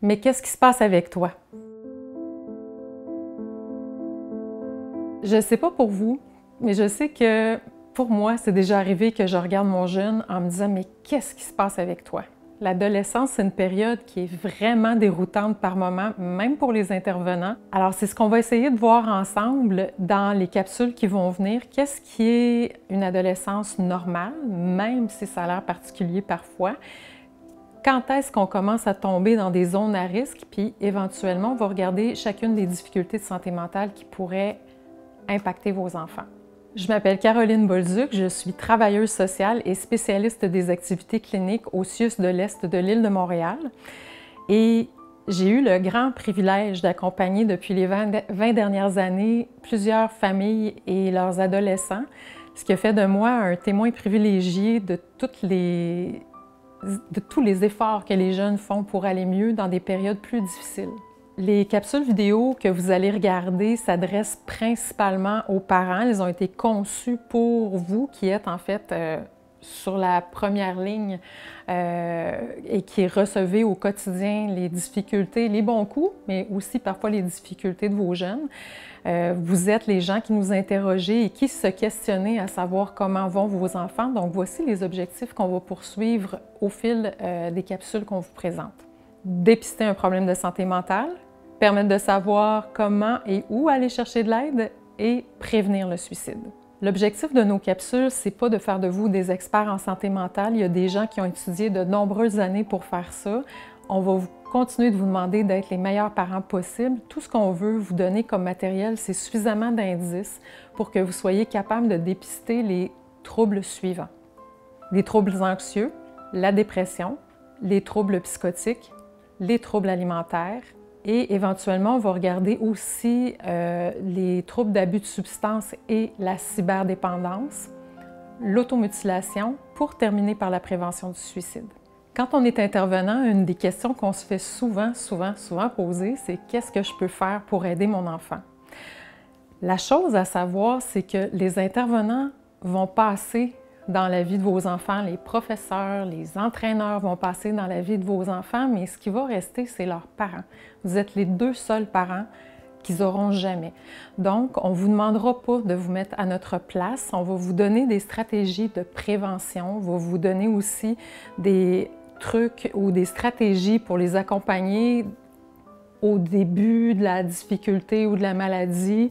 Mais qu'est-ce qui se passe avec toi? Je ne sais pas pour vous, mais je sais que pour moi, c'est déjà arrivé que je regarde mon jeune en me disant « Mais qu'est-ce qui se passe avec toi? » L'adolescence, c'est une période qui est vraiment déroutante par moments, même pour les intervenants. Alors, c'est ce qu'on va essayer de voir ensemble dans les capsules qui vont venir. Qu'est-ce qui est une adolescence normale, même si ça a l'air particulier parfois? Quand est-ce qu'on commence à tomber dans des zones à risque? Puis, éventuellement, on va regarder chacune des difficultés de santé mentale qui pourraient impacter vos enfants. Je m'appelle Caroline Bolduc, je suis travailleuse sociale et spécialiste des activités cliniques au CIUS de l'Est de l'île de Montréal. Et j'ai eu le grand privilège d'accompagner depuis les 20 dernières années plusieurs familles et leurs adolescents, ce qui a fait de moi un témoin privilégié de tous les efforts que les jeunes font pour aller mieux dans des périodes plus difficiles. Les capsules vidéo que vous allez regarder s'adressent principalement aux parents. Elles ont été conçues pour vous qui êtes en fait sur la première ligne et qui recevez au quotidien les difficultés, les bons coups, mais aussi parfois les difficultés de vos jeunes. Vous êtes les gens qui nous interrogez et qui se questionnez à savoir comment vont vos enfants. Donc voici les objectifs qu'on va poursuivre au fil des capsules qu'on vous présente. Dépister un problème de santé mentale, permettre de savoir comment et où aller chercher de l'aide et prévenir le suicide. L'objectif de nos capsules, c'est pas de faire de vous des experts en santé mentale. Il y a des gens qui ont étudié de nombreuses années pour faire ça. On va continuer de vous demander d'être les meilleurs parents possibles. Tout ce qu'on veut vous donner comme matériel, c'est suffisamment d'indices pour que vous soyez capable de dépister les troubles suivants. Les troubles anxieux, la dépression, les troubles psychotiques, les troubles alimentaires et éventuellement, on va regarder aussi les troubles d'abus de substances et la cyberdépendance, l'automutilation, pour terminer par la prévention du suicide. Quand on est intervenant, une des questions qu'on se fait souvent poser, c'est « Qu'est-ce que je peux faire pour aider mon enfant? » La chose à savoir, c'est que les intervenants vont passer dans la vie de vos enfants, les professeurs, les entraîneurs vont passer dans la vie de vos enfants, mais ce qui va rester, c'est leurs parents. Vous êtes les deux seuls parents qu'ils n'auront jamais. Donc, on ne vous demandera pas de vous mettre à notre place, on va vous donner des stratégies de prévention, on va vous donner aussi des trucs ou des stratégies pour les accompagner au début de la difficulté ou de la maladie,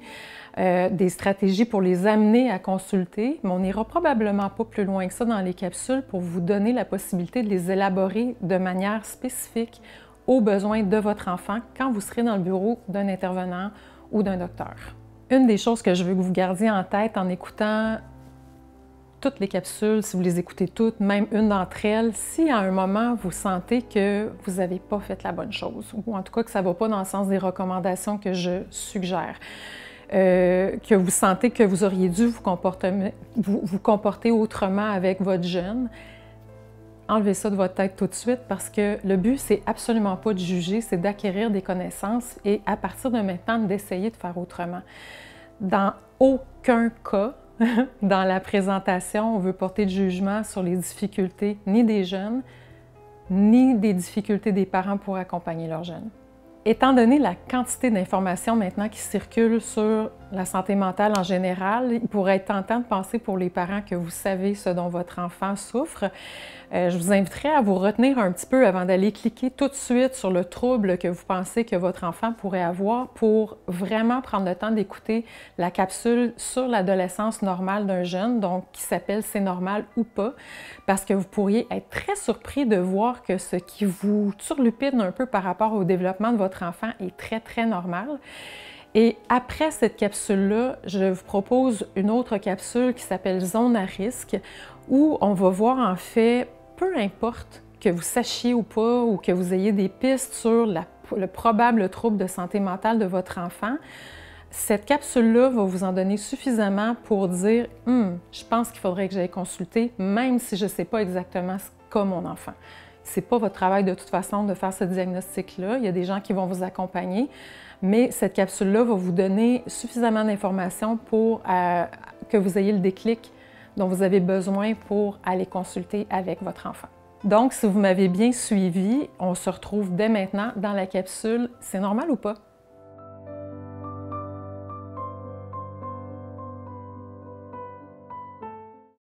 des stratégies pour les amener à consulter, mais on n'ira probablement pas plus loin que ça dans les capsules pour vous donner la possibilité de les élaborer de manière spécifique aux besoins de votre enfant quand vous serez dans le bureau d'un intervenant ou d'un docteur. Une des choses que je veux que vous gardiez en tête en écoutant toutes les capsules, si vous les écoutez toutes, même une d'entre elles, si à un moment vous sentez que vous n'avez pas fait la bonne chose, ou en tout cas que ça ne va pas dans le sens des recommandations que je suggère, que vous sentez que vous auriez dû vous comporter autrement avec votre jeune, enlevez ça de votre tête tout de suite parce que le but, c'est absolument pas de juger, c'est d'acquérir des connaissances et à partir de maintenant, d'essayer de faire autrement. Dans aucun cas, dans la présentation, on veut porter de jugement sur les difficultés ni des jeunes, ni des difficultés des parents pour accompagner leurs jeunes. Étant donné la quantité d'informations maintenant qui circulent sur la santé mentale en général, il pourrait être tentant de penser pour les parents que vous savez ce dont votre enfant souffre. Je vous inviterais à vous retenir un petit peu avant d'aller cliquer tout de suite sur le trouble que vous pensez que votre enfant pourrait avoir pour vraiment prendre le temps d'écouter la capsule sur l'adolescence normale d'un jeune, donc qui s'appelle « C'est normal ou pas », parce que vous pourriez être très surpris de voir que ce qui vous turlupine un peu par rapport au développement de votre enfant est très normal. Et après cette capsule-là, je vous propose une autre capsule qui s'appelle « Zone à risque » où on va voir en fait, peu importe que vous sachiez ou pas, ou que vous ayez des pistes sur le probable trouble de santé mentale de votre enfant, cette capsule-là va vous en donner suffisamment pour dire « je pense qu'il faudrait que j'aille consulter, même si je ne sais pas exactement ce qu'a mon enfant ». Ce n'est pas votre travail de toute façon de faire ce diagnostic-là. Il y a des gens qui vont vous accompagner, mais cette capsule-là va vous donner suffisamment d'informations pour que vous ayez le déclic dont vous avez besoin pour aller consulter avec votre enfant. Donc, si vous m'avez bien suivi, on se retrouve dès maintenant dans la capsule « C'est normal ou pas? »